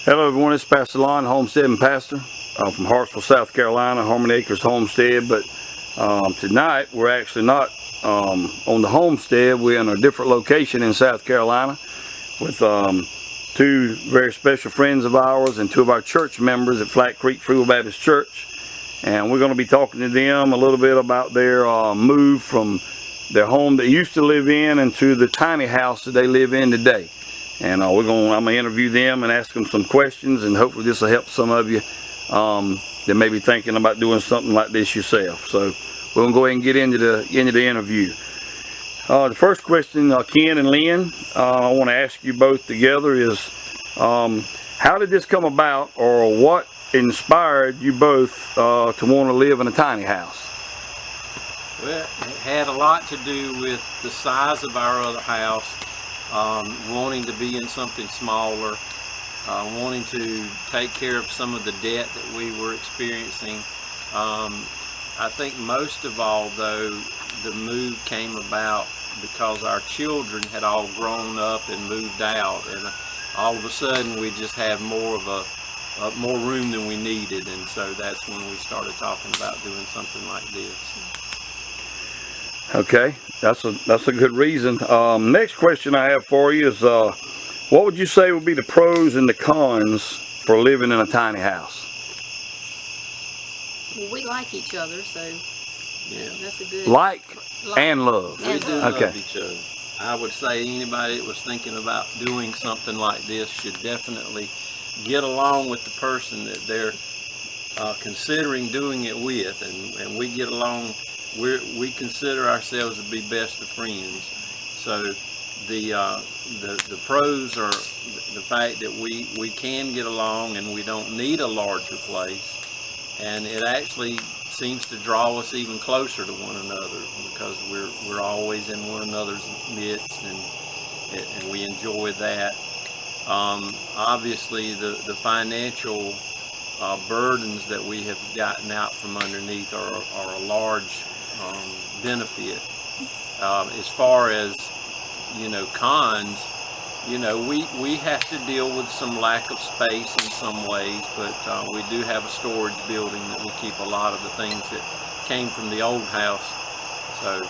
Hello everyone, it's Pastor Lynne, Homestead and Pastor from Hartsville, South Carolina, Harmony Acres Homestead. But tonight we're actually not on the homestead. We're in a different location in South Carolina with two very special friends of ours and two of our church members at Flat Creek Free Will Baptist Church. And we're going to be talking to them a little bit about their move from their home they used to live in into the tiny house that they live in today. And I'm going to interview them and ask them some questions, and hopefully this will help some of you that may be thinking about doing something like this yourself. So we're going to go ahead and get into the interview. The first question, Ken and Lynne, I want to ask you both together is, how did this come about, or what inspired you both to want to live in a tiny house? Well, it had a lot to do with the size of our other house. Wanting to be in something smaller, wanting to take care of some of the debt that we were experiencing. I think most of all, though, the move came about because our children had all grown up and moved out, and all of a sudden we just had more room than we needed, and so that's when we started talking about doing something like this. Okay, that's a good reason. Next question I have for you is, what would you say would be the pros and the cons for living in a tiny house? Well, we like each other, so yeah, that's a good like and love. We do love each other. I would say anybody that was thinking about doing something like this should definitely get along with the person that they're considering doing it with, and we get along. We consider ourselves to be best of friends. So the pros are the fact that we can get along and we don't need a larger place, and it actually seems to draw us even closer to one another because we're always in one another's midst, and we enjoy that. Obviously the financial burdens that we have gotten out from underneath are a large benefit. As far as cons, we have to deal with some lack of space in some ways, but we do have a storage building that we keep a lot of the things that came from the old house. So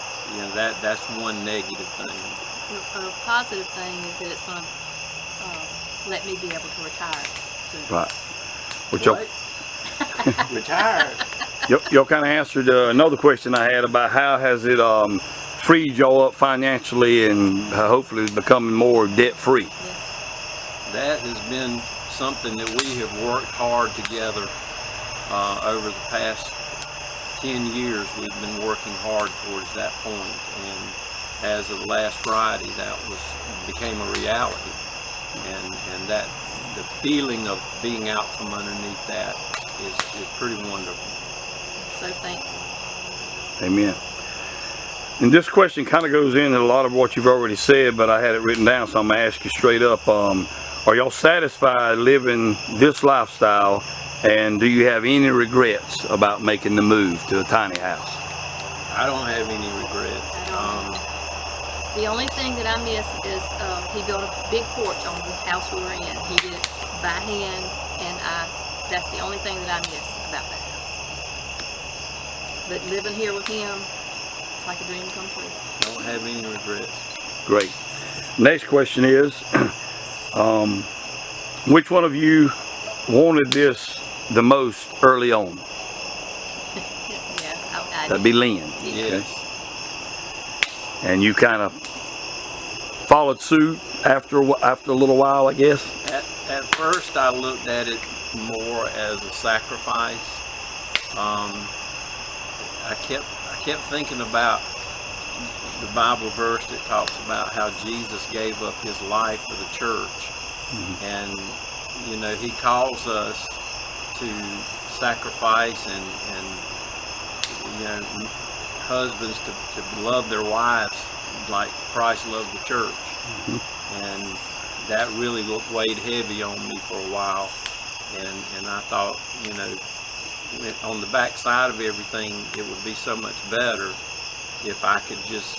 that's one negative thing. A positive thing is that it's going to let me be able to retire soon. Right. Which Retire. Y'all kind of answered another question I had about how has it freed y'all up financially and hopefully becoming more debt free. Yes. That has been something that we have worked hard together over the past 10 years. We've been working hard towards that point, and as of last Friday that became a reality, and that the feeling of being out from underneath that is pretty wonderful. So thankful. Amen. And this question kind of goes into a lot of what you've already said, but I had it written down, so I'm going to ask you straight up. Are y'all satisfied living this lifestyle, and do you have any regrets about making the move to a tiny house? I don't have any regrets. The only thing that I miss is he built a big porch on the house we were in. He did it by hand, and that's the only thing that I miss about that house. But living here with him, it's like a dream come true. Don't have any regrets. Great. Next question is, which one of you wanted this the most early on? Yeah, I That'd be Lynne. Yes. Okay. And you kind of followed suit after a little while, I guess? At first I looked at it more as a sacrifice. I kept thinking about the Bible verse that talks about how Jesus gave up his life for the church. Mm-hmm. And he calls us to sacrifice and husbands to love their wives like Christ loved the church. Mm-hmm. And that really weighed heavy on me for a while, and I thought, on the back side of everything, it would be so much better if I could just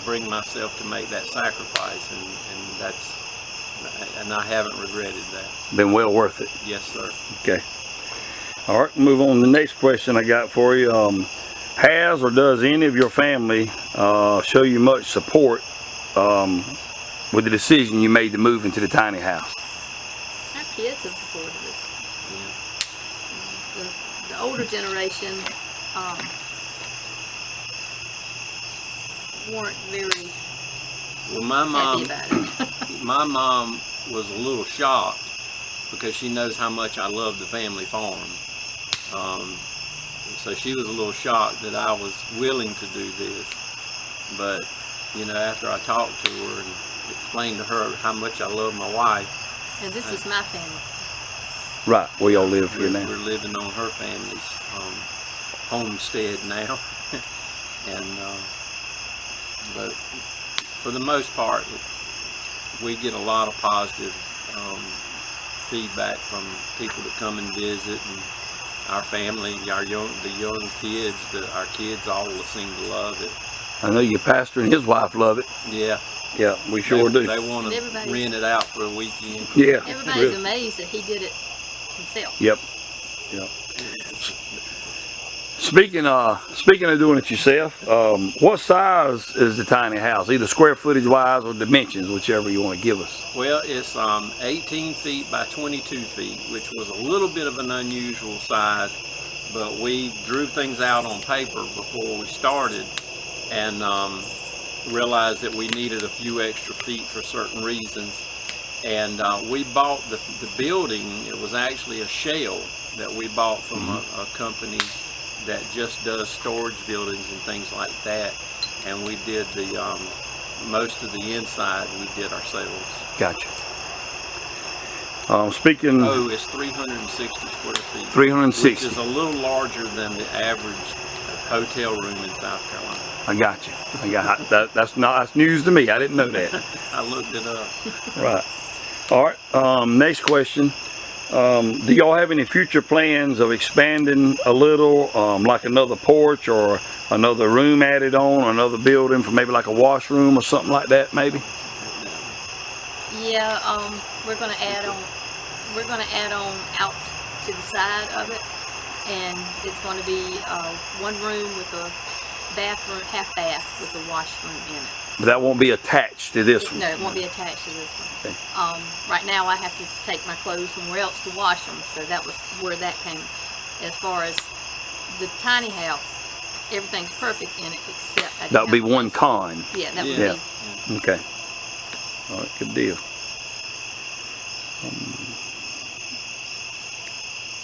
bring myself to make that sacrifice, and and I haven't regretted that. Been well worth it. Yes, sir. Okay. All right, move on to the next question I got for you. Has or does any of your family show you much support with the decision you made to move into the tiny house? Our kids have supported us. Yeah. The older generation weren't very Well, my happy mom, about it. my mom was a little shocked because she knows how much I love the family farm. So she was a little shocked that I was willing to do this. But, you know, after I talked to her and explained to her how much I love my wife. And this is my family. Right, we all live here now. We're living on her family's homestead now. And, but for the most part, we get a lot of positive feedback from people that come and visit, and our family, the young kids, our kids all seem to love it. I know your pastor and his wife love it. Yeah. Yeah, we sure do. They want to rent it out for a weekend. Yeah. Everybody's really amazed that he did it himself. Yep. Yep. Speaking of doing it yourself, what size is the tiny house? Either square footage wise or dimensions, whichever you want to give us. Well, it's 18 feet by 22 feet, which was a little bit of an unusual size, but we drew things out on paper before we started and realized that we needed a few extra feet for certain reasons. And we bought the building. It was actually a shell that we bought from a company that just does storage buildings and things like that. And we did the most of the inside we did ourselves. Gotcha. Speaking. Oh, it's 360 square feet. 360. Which is a little larger than the average hotel room in South Carolina. I got you. That's news to me. I didn't know that. I looked it up. Right. All right. Next question. Do y'all have any future plans of expanding a little, like another porch or another room added on, another building for maybe like a washroom or something like that, maybe? Yeah, we're gonna add on out to the side of it, and it's gonna be one room with a bathroom, half bath with a washroom in it. But that won't be attached to this one. No, it won't be attached to this one. Okay. Right now I have to take my clothes somewhere else to wash them, so that was where that came. As far as the tiny house, everything's perfect in it except That would be one con. Yeah, that would Yeah. be. Okay. All right, good deal.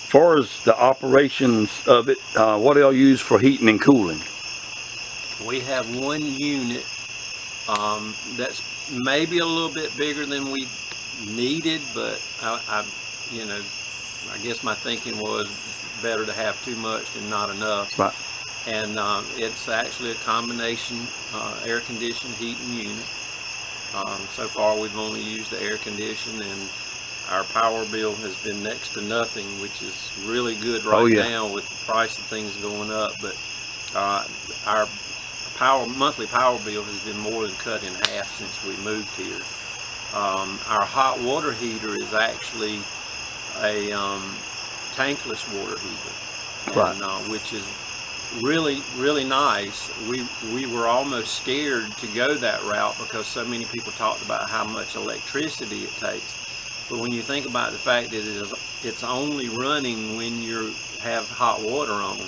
As far as the operations of it, what do y'all use for heating and cooling? We have one unit that's maybe a little bit bigger than we needed, but I guess my thinking was better to have too much than not enough. Right. And it's actually a combination air conditioned heating unit. So far we've only used the air condition, and our power bill has been next to nothing, which is really good right now with the price of things going up. But our monthly power bill has been more than cut in half since we moved here. Our hot water heater is actually a tankless water heater, right. And, which is really nice. We were almost scared to go that route because so many people talked about how much electricity it takes. But when you think about the fact that it's only running when you have hot water on,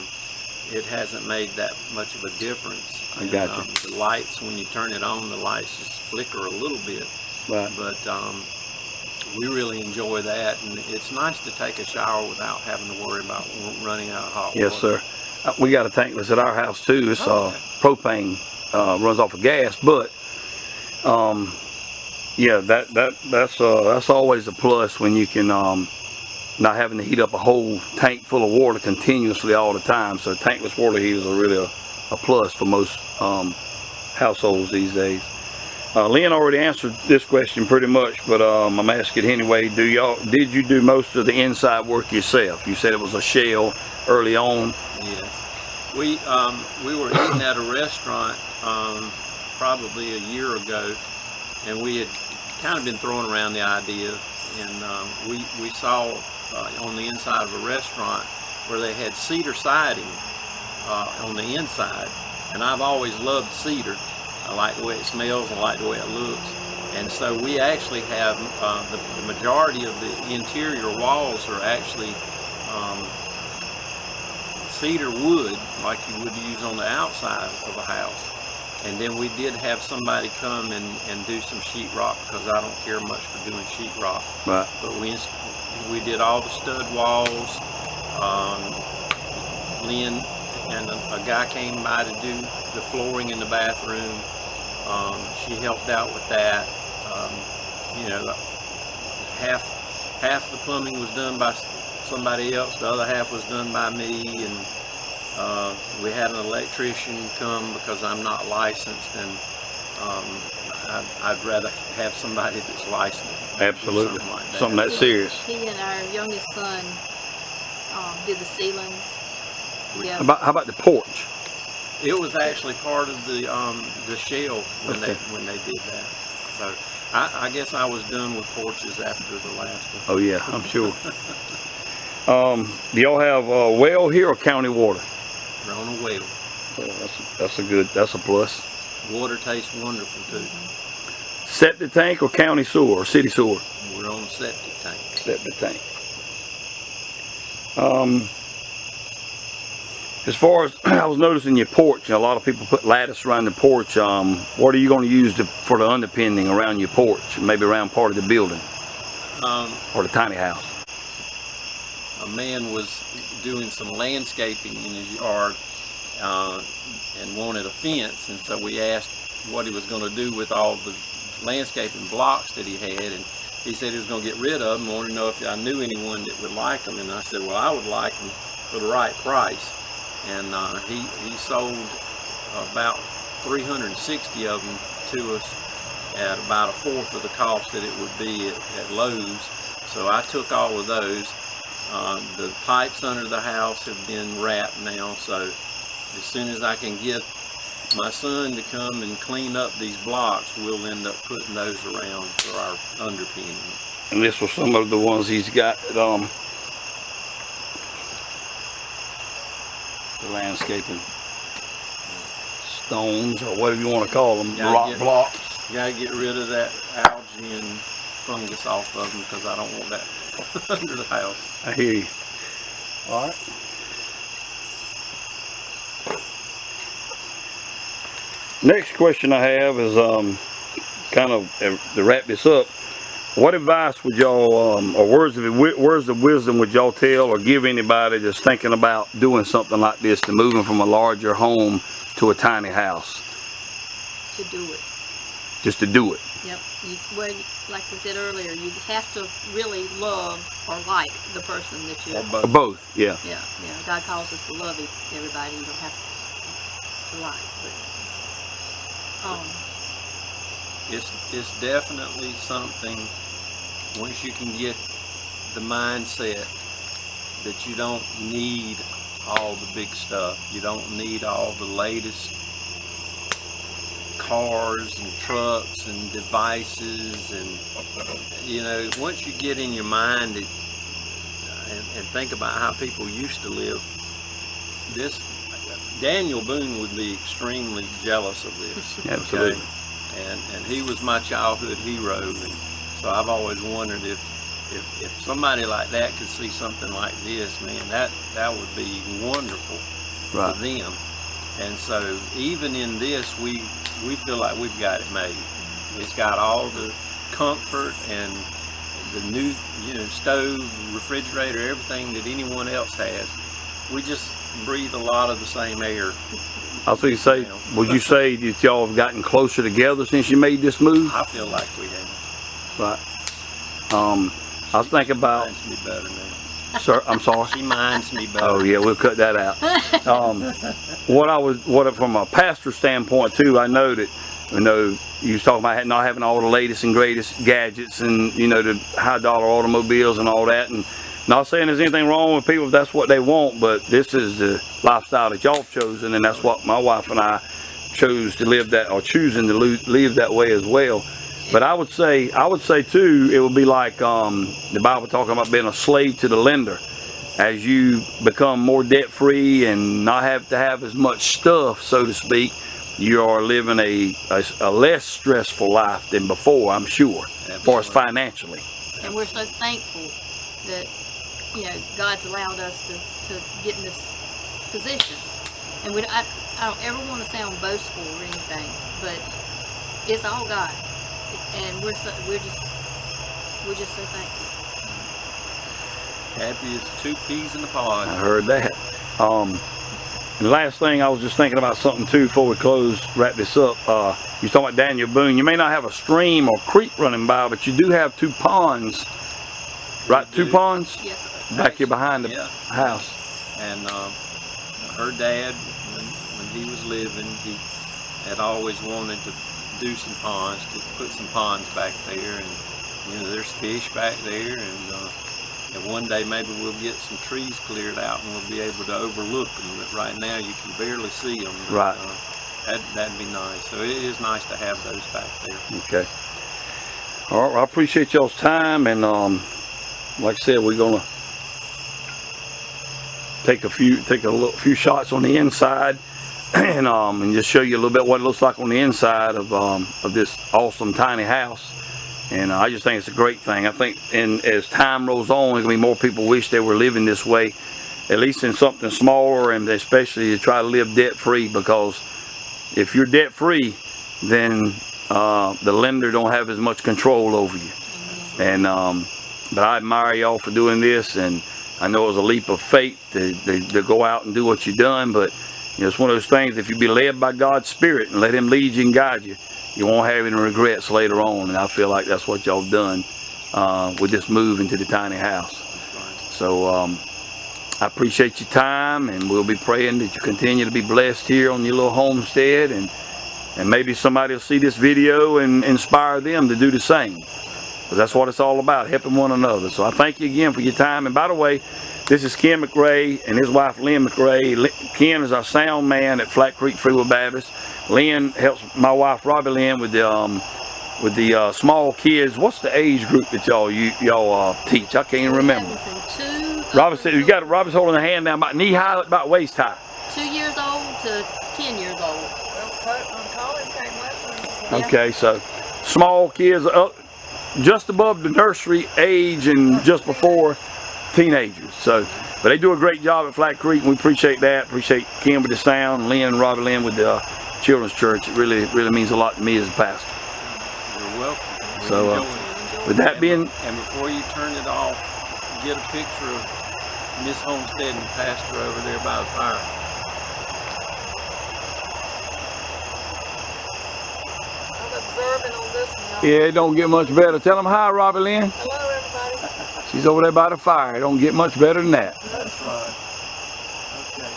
it hasn't made that much of a difference. I got you. The lights, when you turn it on, the lights just flicker a little bit. Right. But we really enjoy that, and it's nice to take a shower without having to worry about running out of hot water. Yes, sir. We got a tankless at our house too. It's propane, runs off of gas, but yeah, that's always a plus when you can not having to heat up a whole tank full of water continuously all the time. So tankless water heaters are really a plus for most households these days. Lynn already answered this question pretty much, but I'm asking it anyway. Did you do most of the inside work yourself? You said it was a shell early on. Yes. We were eating at a restaurant probably a year ago, and we had kind of been throwing around the idea, and we saw on the inside of a restaurant where they had cedar siding on the inside, and I've always loved cedar. I like the way it smells, I like the way it looks, and so we actually have the majority of the interior walls are actually cedar wood, like you would use on the outside of a house. And then we did have somebody come and do some sheetrock, because I don't care much for doing sheetrock. Right. But we did all the stud walls. Lynne and a guy came by to do the flooring in the bathroom. She helped out with that. You know, half the plumbing was done by somebody else. The other half was done by me, and we had an electrician come because I'm not licensed, and I'd rather have somebody that's licensed. Absolutely. Something like that. Something that serious. He and our youngest son did the ceilings. Yeah. How about the porch? It was actually part of the shell when Okay. they did that. So I guess I was done with porches after the last one. Oh yeah, I'm sure. Do y'all have well here or county water? We're on a well. Oh, that's a plus. Water tastes wonderful too. Septic tank or county sewer or city sewer? We're on a septic tank. Septic tank. As far as I was noticing your porch, a lot of people put lattice around the porch. What are you going to use for the underpinning around your porch? Maybe around part of the building or the tiny house? A man was doing some landscaping in his yard and wanted a fence, and so we asked what he was going to do with all the landscaping blocks that he had, and he said he was going to get rid of them. Wanted to know if I knew anyone that would like them, and I said, well, I would like them for the right price. And he sold about 360 of them to us at about 1/4 of the cost that it would be at Lowe's. So I took all of those. The pipes under the house have been wrapped now, so as soon as I can get my son to come and clean up these blocks, we'll end up putting those around for our underpinning. And this was some of the ones he's got. The landscaping stones or whatever you want to call them, blocks. You gotta get rid of that algae and fungus off of them, because I don't want that under the house. I hear you. All right. Next question I have is kind of to wrap this up. What advice would y'all, or words of wisdom would y'all tell or give anybody that's thinking about doing something like this, to moving from a larger home to a tiny house? To do it. Just to do it. Yep. Like we said earlier, you have to really love or like the person that you're. Or both. Both, yeah. Yeah. God calls us to love everybody. You don't have to like, but It's definitely something, once you can get the mindset that you don't need all the big stuff. You don't need all the latest cars and trucks and devices, and you know, once you get in your mind and think about how people used to live, Daniel Boone would be extremely jealous of this. Absolutely. Okay? And he was my childhood hero, and so I've always wondered if somebody like that could see something like this, man, that would be wonderful Right. for them. And so even in this, we feel like we've got it made. It's got all the comfort and the new, stove, refrigerator, everything that anyone else has. We just breathe a lot of the same air. I was going to say, would you say that y'all have gotten closer together since you made this move? I feel like we have. Right. I was thinking about. Minds me better now. Sir, I'm sorry. She minds me better. Oh yeah, we'll cut that out. What from a pastor standpoint too, I know that, you was talking about not having all the latest and greatest gadgets and the high dollar automobiles and all that, and not saying there's anything wrong with people if that's what they want, but this is the lifestyle that y'all have chosen, and that's what my wife and I chose to live that, or choosing to live that way as well. But I would say too, it would be like the Bible talking about being a slave to the lender. As you become more debt free and not have to have as much stuff, so to speak, you are living a less stressful life than before, I'm sure, as far as financially. And we're so thankful that, you know, God's allowed us to get in this position. And I don't ever want to sound boastful or anything, but it's all God. And we're just so thankful. Happy as 2 peas in a pod. I heard that. And the last thing, I was just thinking about something too before we wrap this up. You talking about Daniel Boone. You may not have a stream or creek running by, but you do have 2 ponds, right? 2 ponds? Yes. Back here behind the house. And her dad, when he was living, he had always wanted to do some ponds, to put some ponds back there, and you know, there's fish back there, and one day maybe we'll get some trees cleared out and we'll be able to overlook them. But right now you can barely see them. Right. That'd be nice. So it is nice to have those back there. Okay. All right. Well, I appreciate y'all's time, and like I said, we're gonna take a few shots on the inside, and just show you a little bit what it looks like on the inside of this awesome tiny house. And I just think it's a great thing. I think, as time rolls on, there's gonna be more people wish they were living this way, at least in something smaller, and especially to try to live debt free. Because if you're debt free, then the lender don't have as much control over you. And but I admire y'all for doing this, and I know it was a leap of faith to go out and do what you done. But you know, it's one of those things. If you be led by God's Spirit and let Him lead you and guide you, you won't have any regrets later on. And I feel like that's what y'all done with this move into the tiny house. So I appreciate your time, and we'll be praying that you continue to be blessed here on your little homestead, and maybe somebody will see this video and inspire them to do the same. Because that's what it's all about, helping one another. So I thank you again for your time. And by the way, this is Ken McRae and his wife Lynne McRae. Ken is our sound man at Flat Creek Free Will Baptist. Lynne helps my wife Robbie Lynn with the small kids. What's the age group that y'all teach? I can't even remember. Robbie said Robbie's holding a hand down about knee high, about waist high. 2 years old to 10 years old. Okay, so small kids up just above the nursery age and just before teenagers. So, but they do a great job at Flat Creek, and we appreciate that. Appreciate Ken with the sound, Lynn and Robbie Lynn with the children's church. It really means a lot to me as a pastor. You're welcome. So, with that being, and before you turn it off, get a picture of Miss Homestead and Pastor over there by the fire. On this one, yeah, it don't get much better. Tell them hi, Robbie Lynn. hello, everybody. She's over there by the fire. It don't get much better than that. That's right. Okay.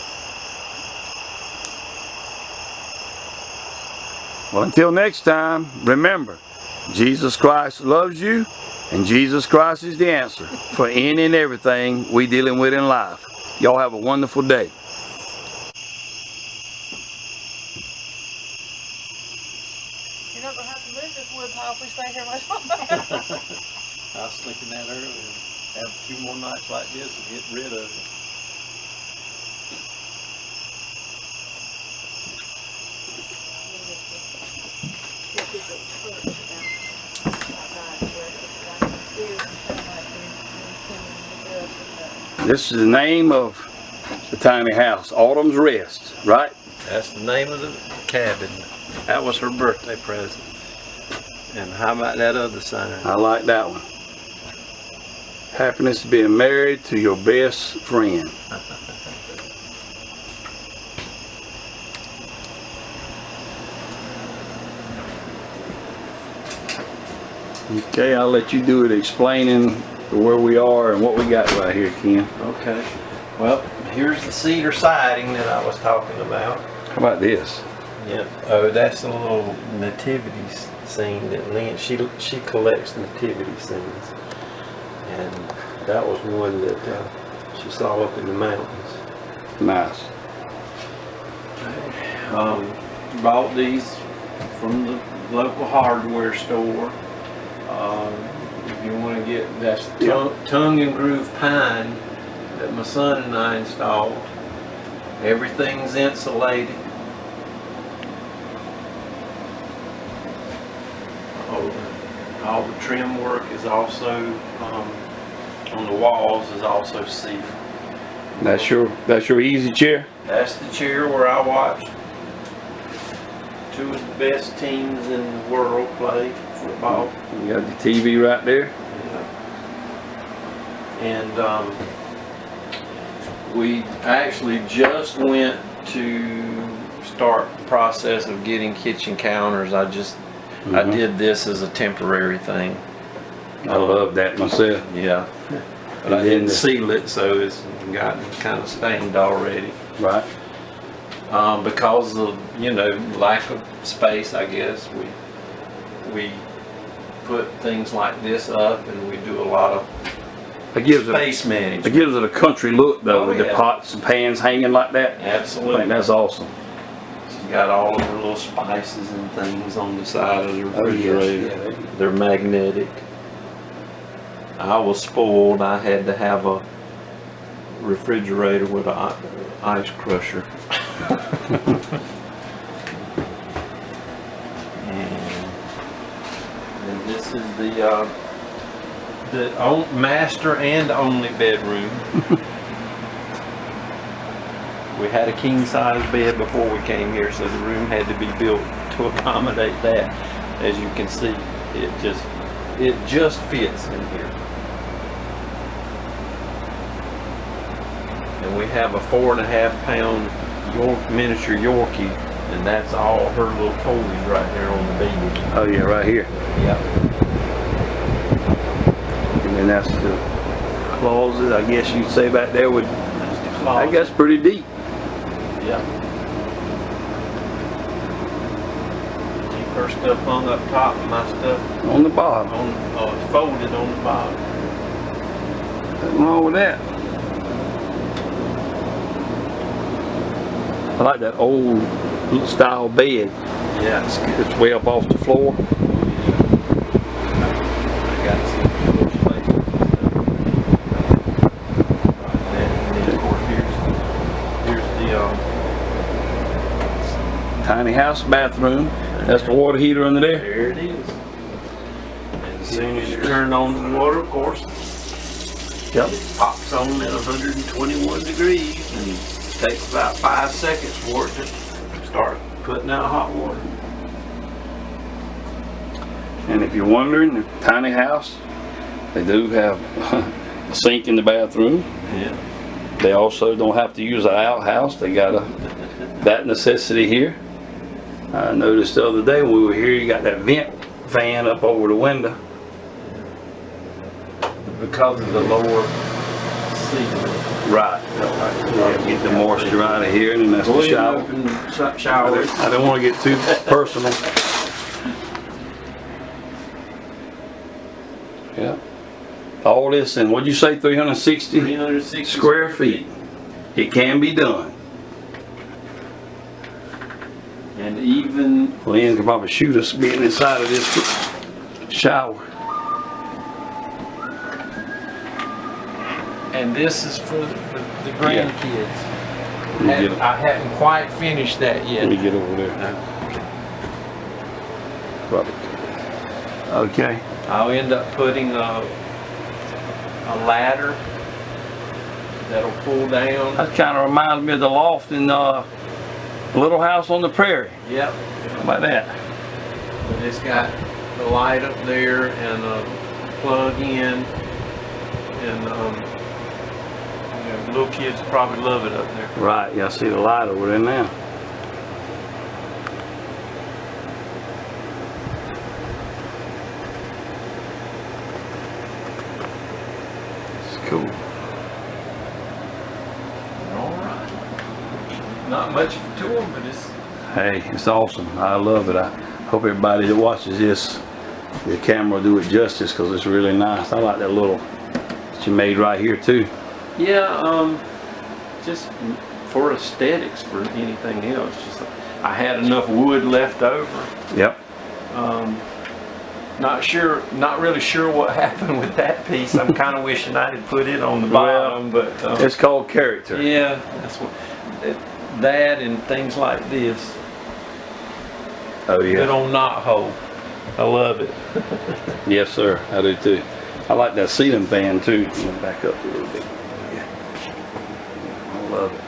Well, until next time, remember, Jesus Christ loves you, and Jesus Christ is the answer for any and everything we dealing with in life. Y'all have a wonderful day. You're not going to have to move this wood pile if we stay here much longer. I was thinking that earlier. Have a few more nights like this and get rid of it. This is the name of the tiny house, Autumn's Rest, right? That's the name of the cabin. That was her birthday present. And how about that other sign? I like that one. Happiness to being married to your best friend. Okay, I'll let you do it explaining where we are and what we got right here, Ken. Okay. Well, here's the cedar siding that I was talking about. How about this? Yep. Oh, that's a little nativity scene that Lynn, she collects nativity scenes. And that was one that she saw up in the mountains. Nice. Bought these from the local hardware store. If you want to get, that's Yeah. tongue and groove pine that my son and I installed. Everything's insulated. All the trim work is also on the walls is also sealed. That's your easy chair? That's the chair where I watch two of the best teams in the world play football. You got the TV right there? And we actually just went to start the process of getting kitchen counters. I did this as a temporary thing. I love that myself. Yeah. But I didn't seal it, so it's gotten kind of stained already. Right. Because of, lack of space, I guess, we put things like this up, and we do a lot of space management. It gives it a country look, though, Oh, with the yeah. pots and pans hanging like that. I Absolutely. think that's awesome. She's got all of her little spices and things on the side of the refrigerator. Oh, yeah. They're magnetic. I was spoiled. I had to have a refrigerator with an ice crusher. and this is the master and only bedroom. We had a king size bed before we came here, so the room had to be built to accommodate that. As you can see, it just fits in here. And we have a 4.5-pound miniature Yorkie, and that's all her little toys right there on the bed. Oh yeah, right here. Yep. And then that's the closet, I guess you'd say back there would, That's the I closet. guess pretty deep. Yeah. Keep her stuff hung up top and my stuff On the bottom. folded on the bottom. Nothing wrong with that. I like that old style bed. Yeah. It's way up off the floor. I got some little spaces and stuff. And then of course here's the Tiny house bathroom. That's the water heater under there. there it is. And as soon as you turn on the water, of course, Yep. it pops on at 121 degrees and it takes about 5 seconds for it to start putting out hot water. And if you're wondering, the tiny house, they do have a sink in the bathroom. Yeah. They also don't have to use an outhouse. They got that necessity here. I noticed the other day when we were here, you got that vent fan up over the window. Because of the lower ceiling. Right. Yeah, get the moisture out of here, and then that's Go the ahead and shower. open shower. I don't want to get too personal. Yeah. All this in, what'd you say, 360 360 square feet? It can be done. And even Lynn could probably shoot us being inside of this shower. and this is for the grandkids. Let me get, I haven't quite finished that yet. let me get over there. No. Probably. Okay. I'll end up putting a ladder that'll pull down. That kind of reminds me of the loft in Little House on the Prairie. Yep. How about that? But it's got the light up there and a plug in, and little kids probably love it up there. Right, yeah, I see the light over there now. It's cool. All right. Not much of a tour, but it's Hey, it's awesome. I love it. I hope everybody that watches this, the camera will do it justice because it's really nice. I like that little that you made right here too. just for aesthetics, for anything else. Just I had enough wood left over. Yep. Not really sure what happened with that piece. I'm kind of wishing I had put it on the bottom, but It's called character. yeah, that's what that and things like this. Oh Good yeah. on knot hole. I love it. Yes, sir. I do too. I like that ceiling fan too. I'm gonna back up a little bit. Yeah. I love it.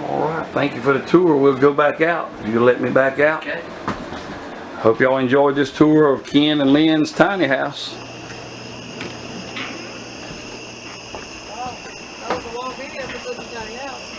All right. Thank you for the tour. We'll go back out. You'll let me back out. Okay. Hope y'all enjoyed this tour of Ken and Lynn's tiny house. That was a long video for such a tiny house.